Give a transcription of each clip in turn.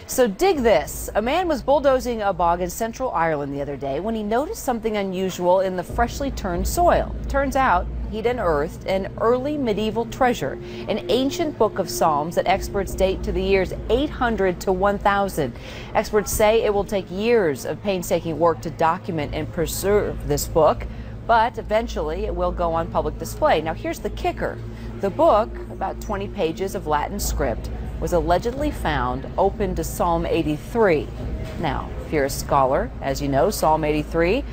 So dig this. A man was bulldozing a bog in central Ireland the other day when he noticed something unusual in the freshly turned soil. Turns out he'd unearthed an early medieval treasure, an ancient book of Psalms that experts date to the years 800 to 1000. Experts say it will take years of painstaking work to document and preserve this book, but eventually it will go on public display. Now here's the kicker. The book, about 20 pages of Latin script, was allegedly found open to Psalm 83. Now, if you're a scholar, as you know, Psalm 83,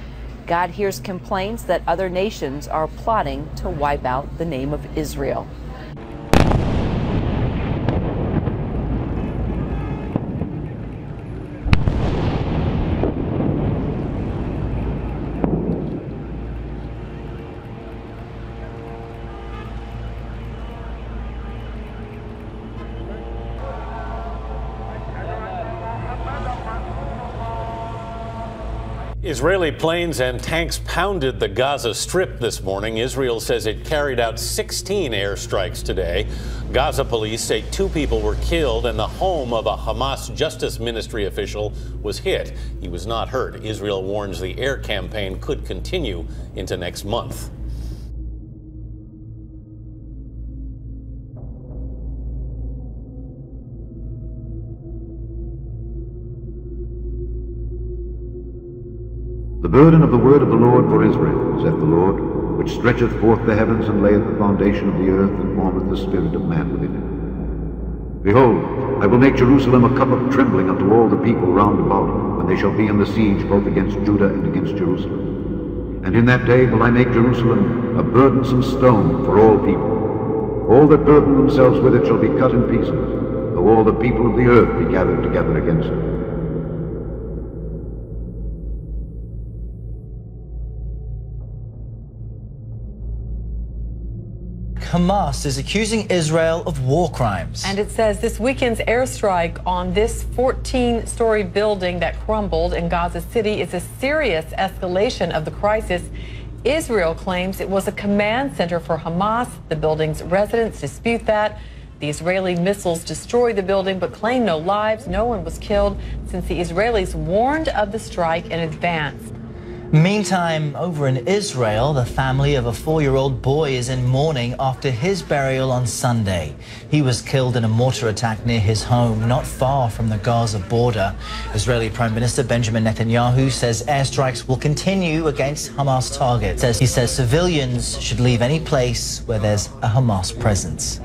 God hears complaints that other nations are plotting to wipe out the name of Israel. Israeli planes and tanks pounded the Gaza Strip this morning. Israel says it carried out 16 airstrikes today. Gaza police say 2 people were killed and the home of a Hamas Justice Ministry official was hit. He was not hurt. Israel warns the air campaign could continue into next month. The burden of the word of the Lord for Israel, saith the Lord, which stretcheth forth the heavens and layeth the foundation of the earth and formeth the spirit of man within it. Behold, I will make Jerusalem a cup of trembling unto all the people round about, when they shall be in the siege both against Judah and against Jerusalem. And in that day will I make Jerusalem a burdensome stone for all people. All that burden themselves with it shall be cut in pieces, though all the people of the earth be gathered together against it. Hamas is accusing Israel of war crimes. And it says this weekend's airstrike on this 14-story building that crumbled in Gaza City is a serious escalation of the crisis. Israel claims it was a command center for Hamas. The building's residents dispute that. The Israeli missiles destroyed the building but claim no lives. No one was killed since the Israelis warned of the strike in advance. Meantime, over in Israel, the family of a 4-year-old boy is in mourning after his burial on Sunday. He was killed in a mortar attack near his home, not far from the Gaza border. Israeli Prime Minister Benjamin Netanyahu says airstrikes will continue against Hamas targets. He says civilians should leave any place where there's a Hamas presence.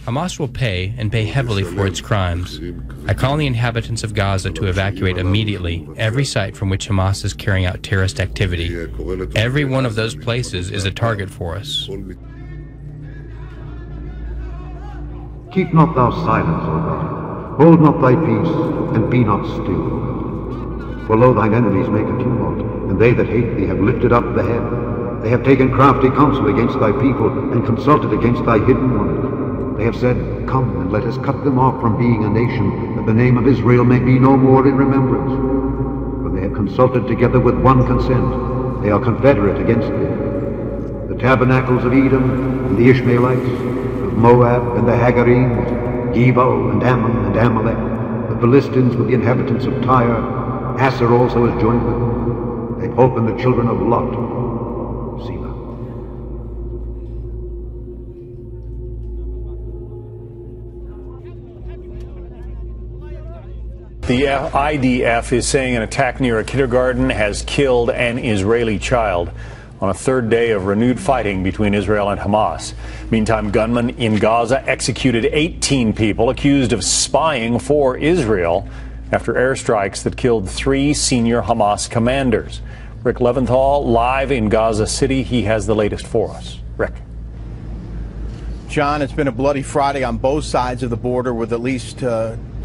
Hamas will pay, and pay heavily for its crimes. I call on the inhabitants of Gaza to evacuate immediately every site from which Hamas is carrying out terrorist activity. Every one of those places is a target for us. Keep not thou silence, O God. Hold not thy peace, and be not still. For lo, thine enemies make a tumult, and they that hate thee have lifted up the head. They have taken crafty counsel against thy people, and consulted against thy hidden ones. They have said, Come, and let us cut them off from being a nation, that the name of Israel may be no more in remembrance. For they have consulted together with one consent. They are confederate against thee. The tabernacles of Edom, and the Ishmaelites, of Moab, and the Hagarenes, Gebo, and Ammon, and Amalek, the Philistines with the inhabitants of Tyre. Asser also is joined with them. They hope in the children of Lot. Selah. The IDF is saying an attack near a kindergarten has killed an Israeli child on a 3rd day of renewed fighting between Israel and Hamas. Meantime, gunmen in Gaza executed 18 people accused of spying for Israel after airstrikes that killed 3 senior Hamas commanders. Rick Leventhal live in Gaza City. He has the latest for us. Rick. John, it's been a bloody Friday on both sides of the border with at least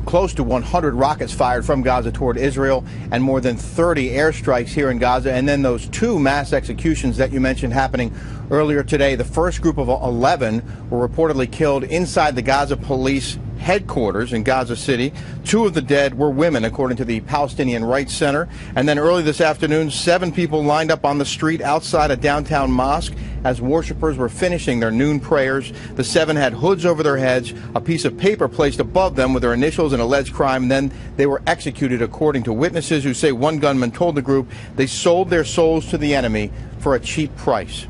close to 100 rockets fired from Gaza toward Israel and more than 30 airstrikes here in Gaza. And then those 2 mass executions that you mentioned happening earlier today. The first group of 11 were reportedly killed inside the Gaza police headquarters in Gaza City. 2 of the dead were women, according to the Palestinian Rights Center. And then early this afternoon, 7 people lined up on the street outside a downtown mosque as worshipers were finishing their noon prayers. The 7 had hoods over their heads, a piece of paper placed above them with their initials and alleged crime, and then they were executed, according to witnesses who say one gunman told the group they sold their souls to the enemy for a cheap price.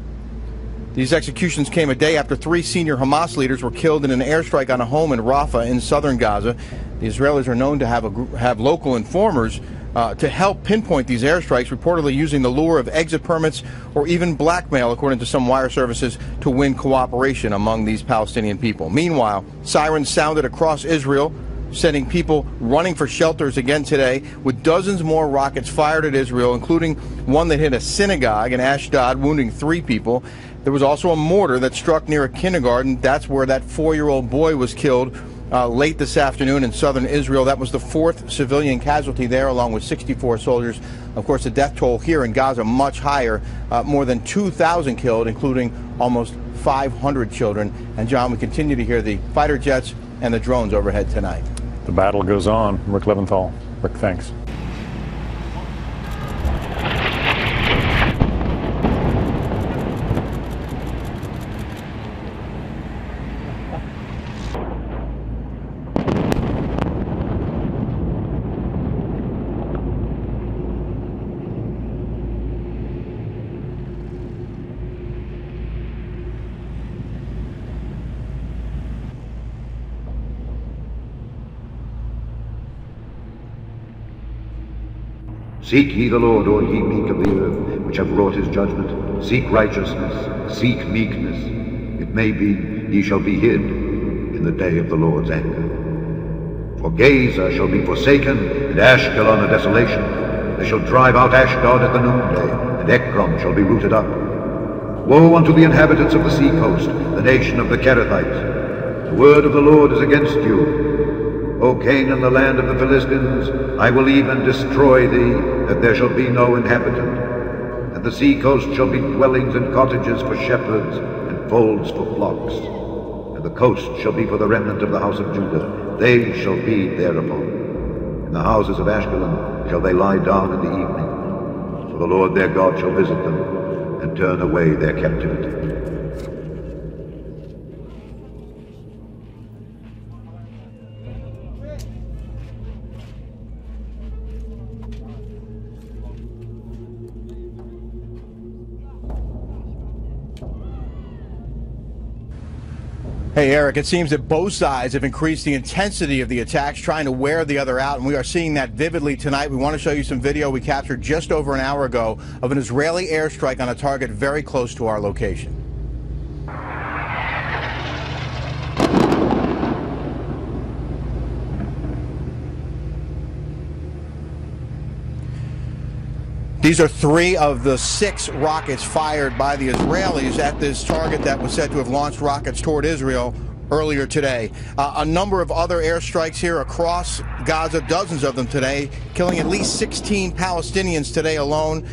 These executions came a day after 3 senior Hamas leaders were killed in an airstrike on a home in Rafah in southern Gaza. The Israelis are known to have local informers to help pinpoint these airstrikes, reportedly using the lure of exit permits or even blackmail, according to some wire services, to win cooperation among these Palestinian people. Meanwhile, sirens sounded across Israel, sending people running for shelters again today, with dozens more rockets fired at Israel, including one that hit a synagogue in Ashdod, wounding 3 people. There was also a mortar that struck near a kindergarten. That's where that 4-year-old boy was killed late this afternoon in southern Israel. That was the 4th civilian casualty there, along with 64 soldiers. Of course, the death toll here in Gaza much higher, more than 2,000 killed, including almost 500 children. And John, we continue to hear the fighter jets and the drones overhead tonight. The battle goes on. Rick Leventhal. Rick, thanks. Seek ye the Lord, all ye meek of the earth, which have wrought his judgment. Seek righteousness, seek meekness. It may be ye shall be hid in the day of the Lord's anger. For Gaza shall be forsaken, and Ashkelon a desolation. They shall drive out Ashdod at the noonday, and Ekron shall be rooted up. Woe unto the inhabitants of the sea coast, the nation of the Kerethites. The word of the Lord is against you. O Canaan, the land of the Philistines, I will even destroy thee, that there shall be no inhabitant. And the sea coast shall be dwellings and cottages for shepherds, and folds for flocks. And the coast shall be for the remnant of the house of Judah. They shall feed thereupon. In the houses of Ashkelon shall they lie down in the evening. For the Lord their God shall visit them, and turn away their captivity. Hey, Eric, it seems that both sides have increased the intensity of the attacks, trying to wear the other out, and we are seeing that vividly tonight. We want to show you some video we captured just over an hour ago of an Israeli airstrike on a target very close to our location. These are 3 of the 6 rockets fired by the Israelis at this target that was said to have launched rockets toward Israel earlier today. A number of other airstrikes here across Gaza, dozens of them today, killing at least 16 Palestinians today alone.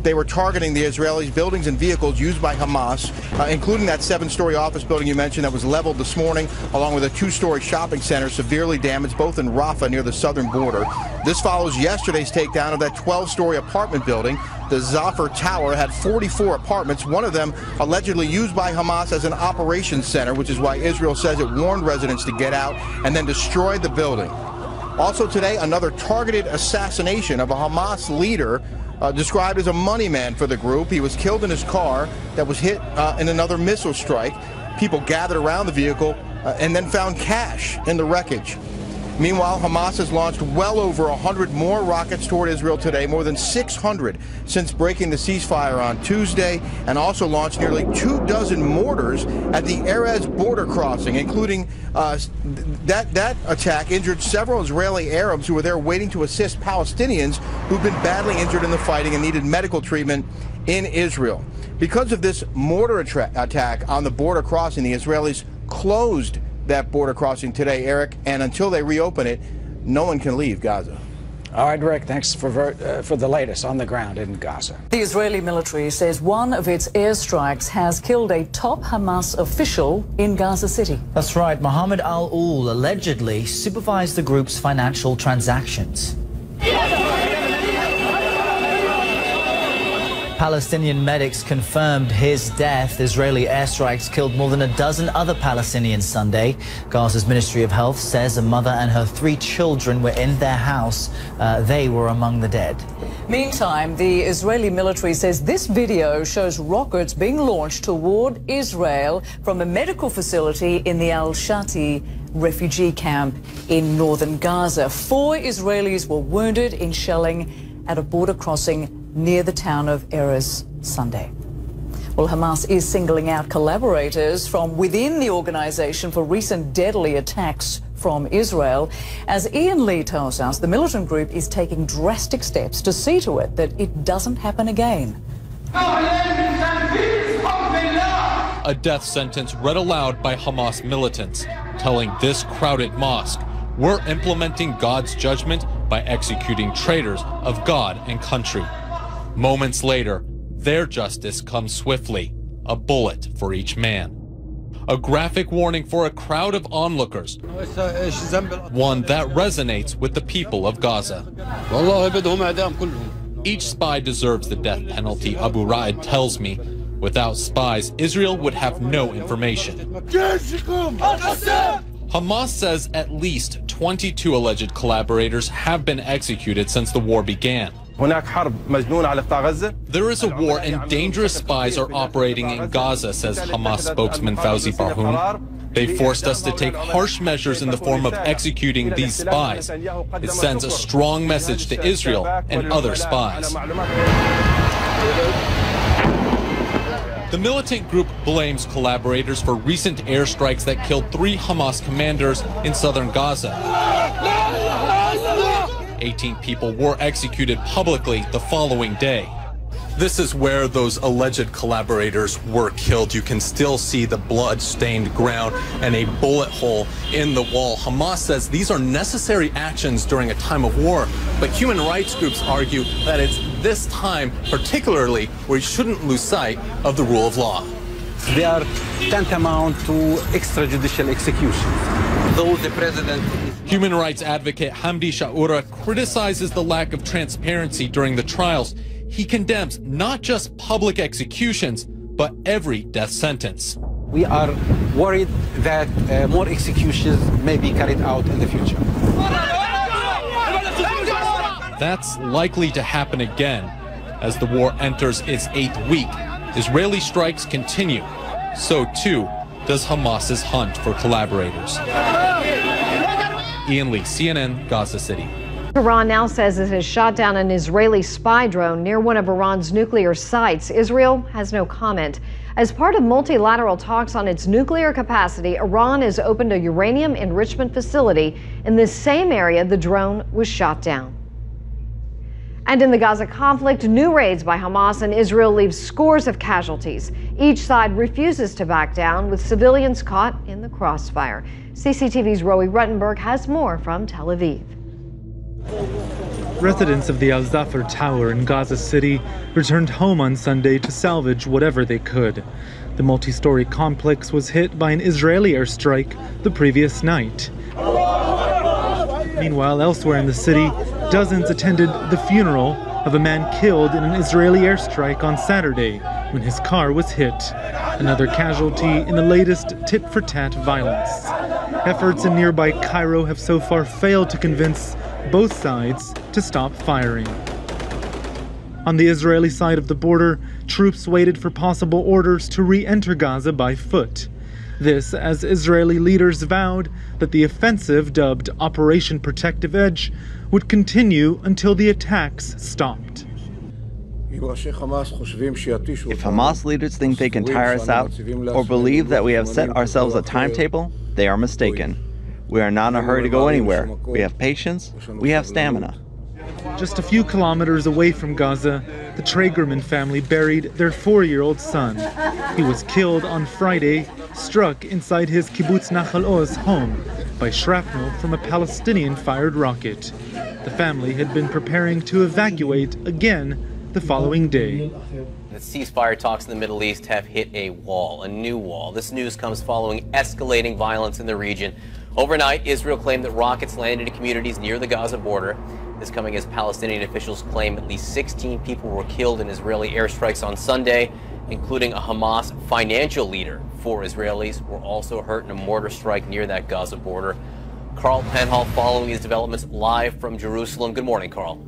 They were targeting the Israelis' buildings and vehicles used by Hamas, including that 7-story office building you mentioned that was leveled this morning, along with a 2-story shopping center severely damaged, both in Rafah near the southern border. This follows yesterday's takedown of that 12-story apartment building. The Zafar Tower had 44 apartments, one of them allegedly used by Hamas as an operations center, which is why Israel says it warned residents to get out and then destroyed the building. Also today, another targeted assassination of a Hamas leader described as a money man for the group. He was killed in his car that was hit in another missile strike. People gathered around the vehicle and then found cash in the wreckage. Meanwhile, Hamas has launched well over 100 more rockets toward Israel today, more than 600 since breaking the ceasefire on Tuesday, and also launched nearly 24 mortars at the Erez border crossing, including that attack injured several Israeli Arabs who were there waiting to assist Palestinians who've been badly injured in the fighting and needed medical treatment in Israel. Because of this mortar attack on the border crossing, the Israelis closed that border crossing today, Eric, and until they reopen it, no one can leave Gaza. All right, Rick, thanks for the latest on the ground in Gaza. The Israeli military says one of its airstrikes has killed a top Hamas official in Gaza City. That's right. Mohammed al-Ul allegedly supervised the group's financial transactions. Palestinian medics confirmed his death. Israeli airstrikes killed more than a dozen other Palestinians Sunday. Gaza's Ministry of Health says a mother and her 3 children were in their house. They were among the dead. Meantime, the Israeli military says this video shows rockets being launched toward Israel from a medical facility in the Al-Shati refugee camp in northern Gaza. 4 Israelis were wounded in shelling at a border crossing near the town of Erez Sunday. Well, Hamas is singling out collaborators from within the organization for recent deadly attacks from Israel. As Ian Lee tells us, the militant group is taking drastic steps to see to it that it doesn't happen again. A death sentence read aloud by Hamas militants, telling this crowded mosque, "We're implementing God's judgment by executing traitors of God and country." Moments later, their justice comes swiftly, a bullet for each man. A graphic warning for a crowd of onlookers, one that resonates with the people of Gaza. Each spy deserves the death penalty, Abu Raed tells me. Without spies, Israel would have no information. Hamas says at least 22 alleged collaborators have been executed since the war began. There is a war and dangerous spies are operating in Gaza, says Hamas spokesman Fawzi Barhoum. They forced us to take harsh measures in the form of executing these spies. It sends a strong message to Israel and other spies. The militant group blames collaborators for recent airstrikes that killed 3 Hamas commanders in southern Gaza. 18 people were executed publicly the following day. This is where those alleged collaborators were killed. You can still see the blood-stained ground and a bullet hole in the wall. Hamas says these are necessary actions during a time of war, but human rights groups argue that it's this time particularly where you shouldn't lose sight of the rule of law. They are tantamount to extrajudicial execution. Though the president... Human rights advocate Hamdi Shaoura criticizes the lack of transparency during the trials. He condemns not just public executions, but every death sentence. We are worried that more executions may be carried out in the future. That's likely to happen again as the war enters its 8th week. Israeli strikes continue. So too does Hamas's hunt for collaborators. Ian Lee, CNN, Gaza City. Iran now says it has shot down an Israeli spy drone near one of Iran's nuclear sites. Israel has no comment. As part of multilateral talks on its nuclear capacity, Iran has opened a uranium enrichment facility in this same area the drone was shot down. And in the Gaza conflict, new raids by Hamas and Israel leave scores of casualties. Each side refuses to back down, with civilians caught in the crossfire. CCTV's Rowie Ruttenberg has more from Tel Aviv. Residents of the Al-Zafar Tower in Gaza City returned home on Sunday to salvage whatever they could. The multi-story complex was hit by an Israeli airstrike the previous night. Meanwhile, elsewhere in the city, dozens attended the funeral of a man killed in an Israeli airstrike on Saturday when his car was hit. Another casualty in the latest tit-for-tat violence. Efforts in nearby Cairo have so far failed to convince both sides to stop firing. On the Israeli side of the border, troops waited for possible orders to re-enter Gaza by foot. This as Israeli leaders vowed that the offensive, dubbed Operation Protective Edge, would continue until the attacks stopped. If Hamas leaders think they can tire us out or believe that we have set ourselves a timetable, they are mistaken. We are not in a hurry to go anywhere. We have patience, we have stamina. Just a few kilometers away from Gaza, the Tragerman family buried their 4-year-old son. He was killed on Friday, struck inside his kibbutz Nachal Oz home by shrapnel from a Palestinian-fired rocket. The family had been preparing to evacuate again the following day. The ceasefire talks in the Middle East have hit a wall, a new wall. This news comes following escalating violence in the region. Overnight, Israel claimed that rockets landed in communities near the Gaza border. This coming as Palestinian officials claim at least 16 people were killed in Israeli airstrikes on Sunday, including a Hamas financial leader. 4 Israelis were also hurt in a mortar strike near that Gaza border. Carl Penhall following these developments live from Jerusalem. Good morning, Carl.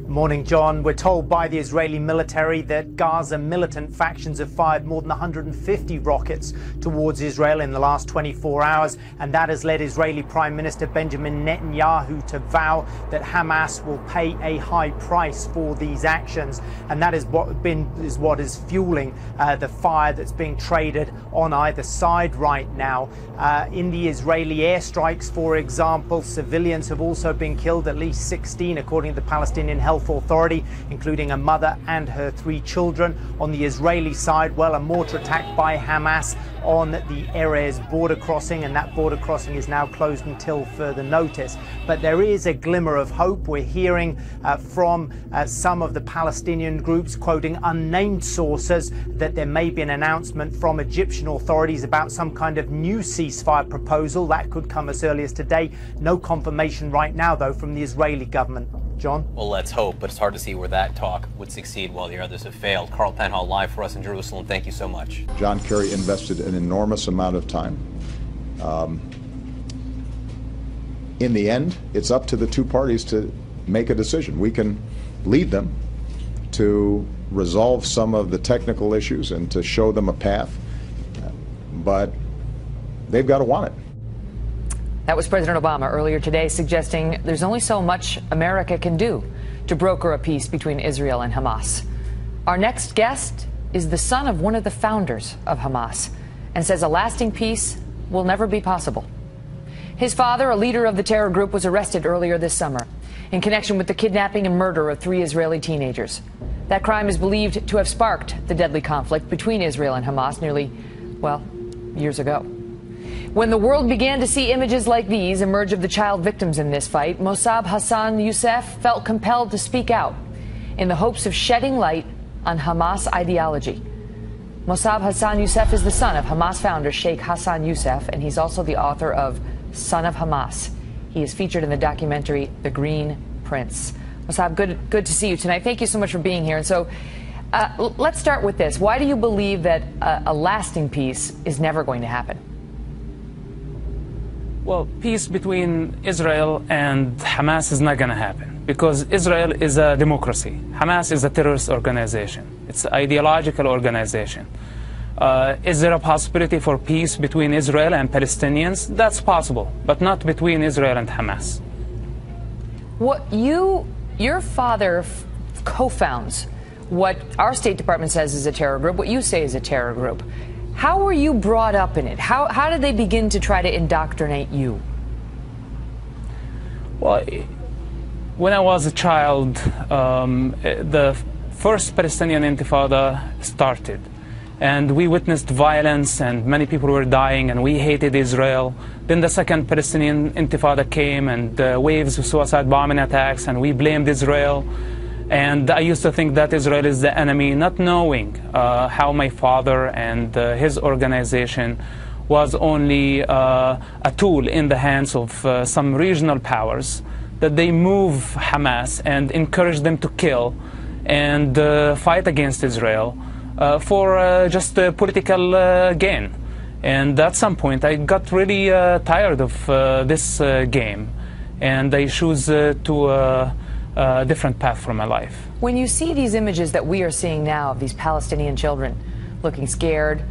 Morning, John. We're told by the Israeli military that Gaza militant factions have fired more than 150 rockets towards Israel in the last 24 hours, and that has led Israeli Prime Minister Benjamin Netanyahu to vow that Hamas will pay a high price for these actions, and that is what is fueling the fire that's being traded on either side right now. In the Israeli airstrikes, for example, civilians have also been killed, at least 16, according to the Palestinian Health Authority, including a mother and her 3 children. On the Israeli side, well, a mortar attack by Hamas on the Erez border crossing, and that border crossing is now closed until further notice. But there is a glimmer of hope. We're hearing from some of the Palestinian groups, quoting unnamed sources, that there may be an announcement from Egyptian authorities about some kind of new ceasefire proposal. That could come as early as today. No confirmation right now, though, from the Israeli government. John? Well, let's hope, but it's hard to see where that talk would succeed while the others have failed. Carl Penhall live for us in Jerusalem. Thank you so much. John Kerry invested an enormous amount of time. In the end, it's up to the 2 parties to make a decision. We can lead them to resolve some of the technical issues and to show them a path, but they've got to want it. That was President Obama earlier today suggesting there's only so much America can do to broker a peace between Israel and Hamas. Our next guest is the son of one of the founders of Hamas and says a lasting peace will never be possible. His father, a leader of the terror group, was arrested earlier this summer in connection with the kidnapping and murder of 3 Israeli teenagers. That crime is believed to have sparked the deadly conflict between Israel and Hamas nearly, well, years ago. When the world began to see images like these emerge of the child victims in this fight, Mossab Hassan Youssef felt compelled to speak out in the hopes of shedding light on Hamas ideology. Mossab Hassan Youssef is the son of Hamas founder Sheikh Hassan Youssef, and he's also the author of Son of Hamas. He is featured in the documentary The Green Prince. Mossab, good to see you tonight. Thank you so much for being here. And so let's start with this. Why do you believe that a lasting peace is never going to happen? Well, peace between Israel and Hamas is not going to happen because Israel is a democracy. Hamas is a terrorist organization. It's an ideological organization. Is there a possibility for peace between Israel and Palestinians? That's possible, but not between Israel and Hamas. Your father co-founds what our State Department says is a terror group, what you say is a terror group. How were you brought up in it? How did they begin to try to indoctrinate you? Well, when I was a child, the first Palestinian Intifada started. And we witnessed violence and many people were dying and we hated Israel. Then the second Palestinian Intifada came and waves of suicide bombing attacks and we blamed Israel. And I used to think that Israel is the enemy, not knowing how my father and his organization was only a tool in the hands of some regional powers, that they move Hamas and encourage them to kill and fight against Israel for just political gain. And at some point I got really tired of this game, and I chose to a different path for my life. When you see these images that we are seeing now of these Palestinian children looking scared,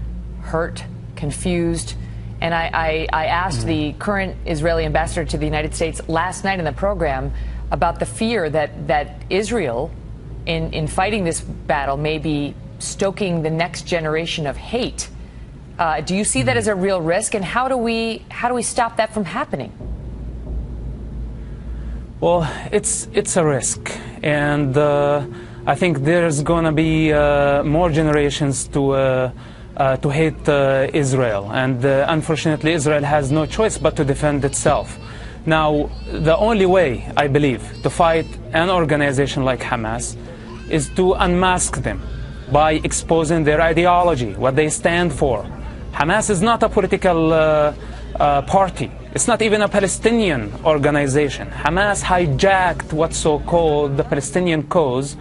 hurt, confused, and I asked the current Israeli ambassador to the United States last night in the program about the fear that Israel, in fighting this battle, may be stoking the next generation of hate. Do you see that as a real risk, and how do we stop that from happening? Well, it's a risk, and I think there's going to be more generations to to hate Israel. And unfortunately, Israel has no choice but to defend itself. Now, the only way, I believe, to fight an organization like Hamas is to unmask them by exposing their ideology, what they stand for. Hamas is not a political party. It's not even a Palestinian organization. Hamas hijacked what's so-called the Palestinian cause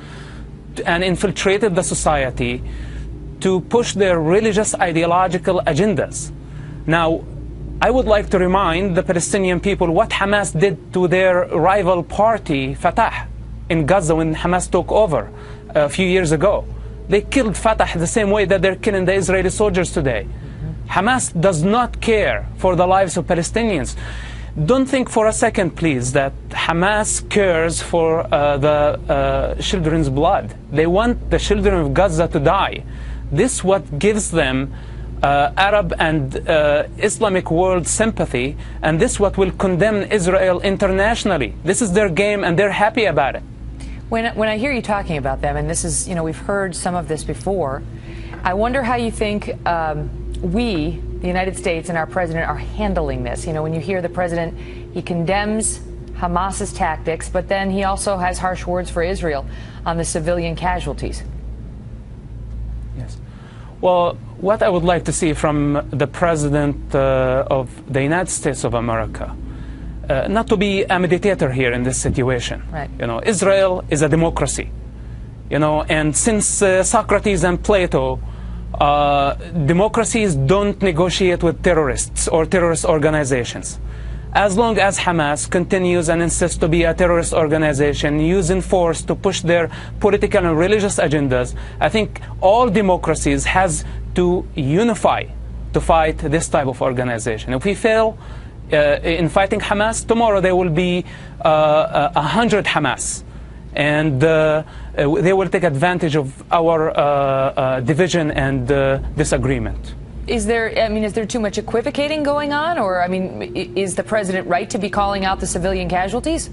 and infiltrated the society to push their religious ideological agendas. Now, I would like to remind the Palestinian people what Hamas did to their rival party, Fatah, in Gaza when Hamas took over a few years ago. They killed Fatah the same way that they're killing the Israeli soldiers today. Hamas does not care for the lives of Palestinians. Don't think for a second, please, that Hamas cares for the children's blood. They want the children of Gaza to die. This is what gives them Arab and Islamic world sympathy, and this is what will condemn Israel internationally. This is their game, and they're happy about it. When I hear you talking about them, and this is, we've heard some of this before, I wonder how you think we, the United States, and our president are handling this. When you hear the president, he condemns Hamas's tactics, but then he also has harsh words for Israel on the civilian casualties. Yes. Well, what I would like to see from the president of the United States of America, not to be a mediator here in this situation. Right. Israel is a democracy. And since Socrates and Plato, democracies don't negotiate with terrorists or terrorist organizations. As long as Hamas continues and insists to be a terrorist organization using force to push their political and religious agendas, I think all democracies has to unify to fight this type of organization. If we fail in fighting Hamas, tomorrow there will be 100 Hamas. And they will take advantage of our division and disagreement. Is there too much equivocating going on? Or, is the president right to be calling out the civilian casualties?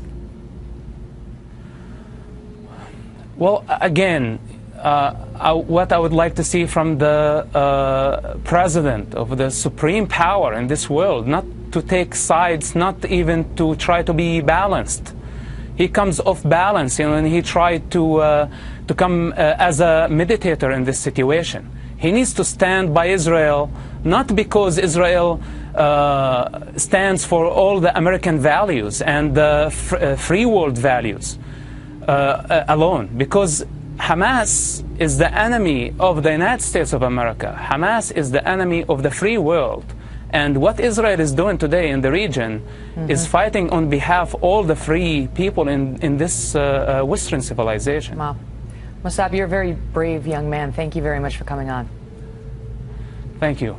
Well, again, what I would like to see from the president of the supreme power in this world, not to take sides, not even to try to be balanced. He comes off balance, and he tried to come as a mediator in this situation. He needs to stand by Israel, not because Israel stands for all the American values and the free world values alone, because Hamas is the enemy of the United States of America. Hamas is the enemy of the free world. And what Israel is doing today in the region is fighting on behalf of all the free people in this Western civilization. Wow. Mossab, you're a very brave young man. Thank you very much for coming on. Thank you.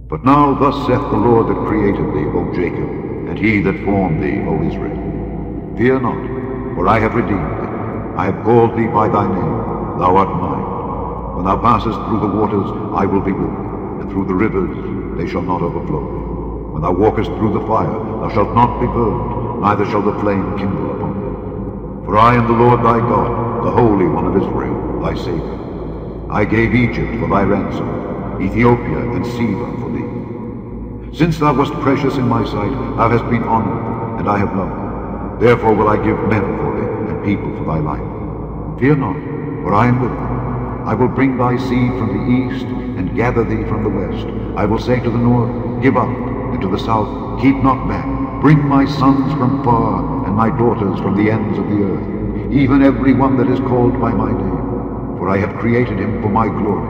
But now thus saith the Lord that created thee, O Jacob, and he that formed thee, O Israel. Fear not, for I have redeemed thee. I have called thee by thy name, thou art mine. When thou passest through the waters, I will be with thee, and through the rivers, they shall not overflow thee. When thou walkest through the fire, thou shalt not be burned, neither shall the flame kindle upon thee. For I am the Lord thy God, the Holy One of Israel, thy Saviour. I gave Egypt for thy ransom, Ethiopia and Seba for thee. Since thou wast precious in my sight, thou hast been honored, and I have loved thee. Therefore will I give men for thee, people for thy life. Fear not, for I am with thee. I will bring thy seed from the east, and gather thee from the west. I will say to the north, give up, and to the south, keep not back. Bring my sons from far, and my daughters from the ends of the earth, even every one that is called by my name. For I have created him for my glory.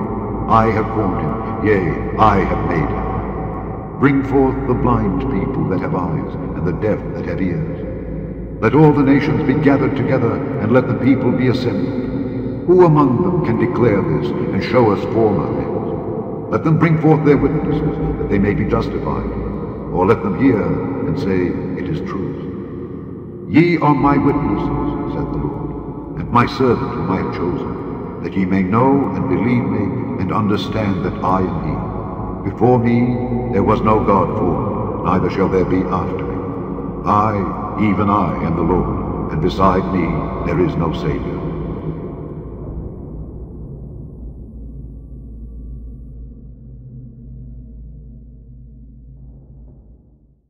I have formed him, yea, I have made him. Bring forth the blind people that have eyes, and the deaf that have ears. Let all the nations be gathered together, and let the people be assembled. Who among them can declare this, and show us former things? Let them bring forth their witnesses, that they may be justified. Or let them hear, and say, it is truth. Ye are my witnesses, said the Lord, and my servant whom I have chosen, that ye may know and believe me, and understand that I am he. Before me there was no God formed, neither shall there be after me. I, even I, am the Lord, and beside me there is no Savior.